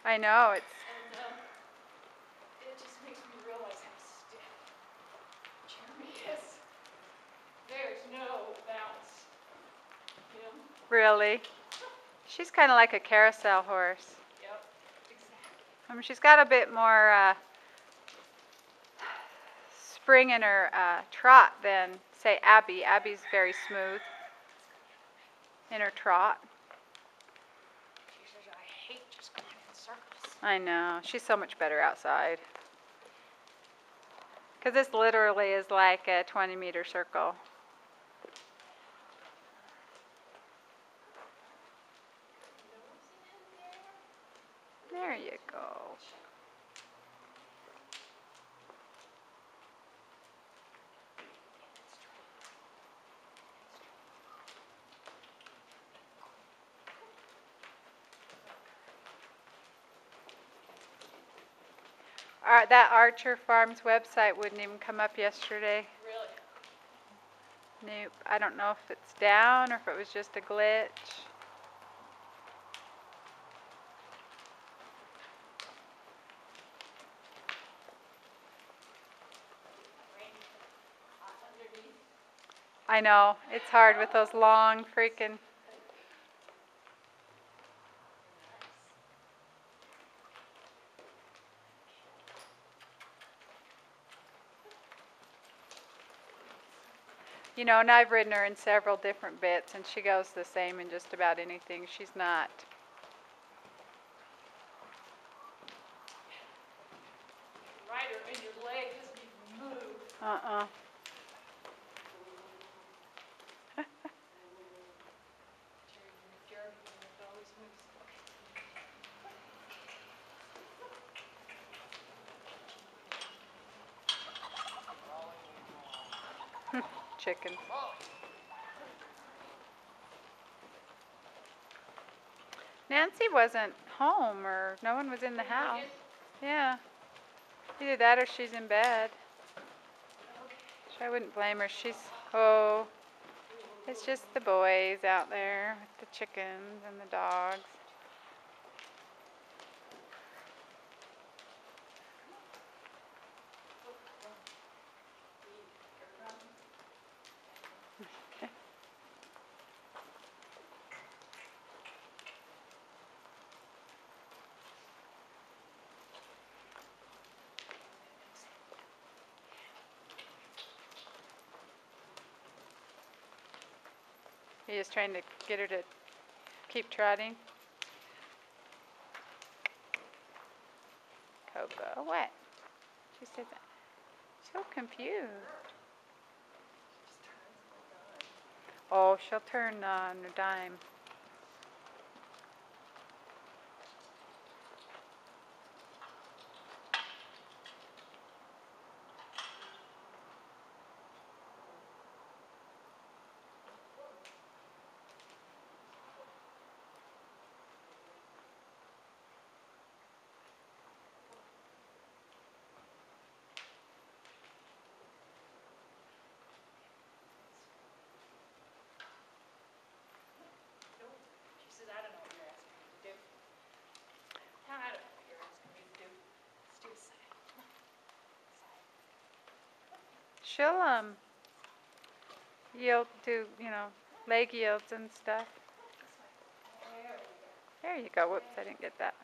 I know, it's... And it just makes me realize how stiff Jeremy is. There's no bounce. Him. Really? She's kind of like a carousel horse. Yep, exactly. I mean, she's got a bit more spring in her trot than, say, Abby. Abby's very smooth in her trot. She says, I hate just going in circles. I know. She's so much better outside. Because this literally is like a 20-meter circle. There you go. That Archer Farms website wouldn't even come up yesterday. Really? Nope. I don't know if it's down or if it was just a glitch. I know. It's hard with those long freaking... You know, and I've ridden her in several different bits, and she goes the same in just about anything. She's not... Ride her and your leg doesn't even move. Uh-uh. Jeremy always moves. Chicken. Nancy wasn't home, or no one was in the house. Yeah. Either that or she's in bed. I wouldn't blame her. Oh, it's just the boys out there with the chickens and the dogs. You're just trying to get her to keep trotting? Coco, what? She said that. So confused. Oh, she'll turn on a dime. She says, I don't know what you're asking me to do. I don't know what you're asking me to do. Let's do a side. She'll yield to, leg yields and stuff. There we go. There you go. Whoops, I didn't get that.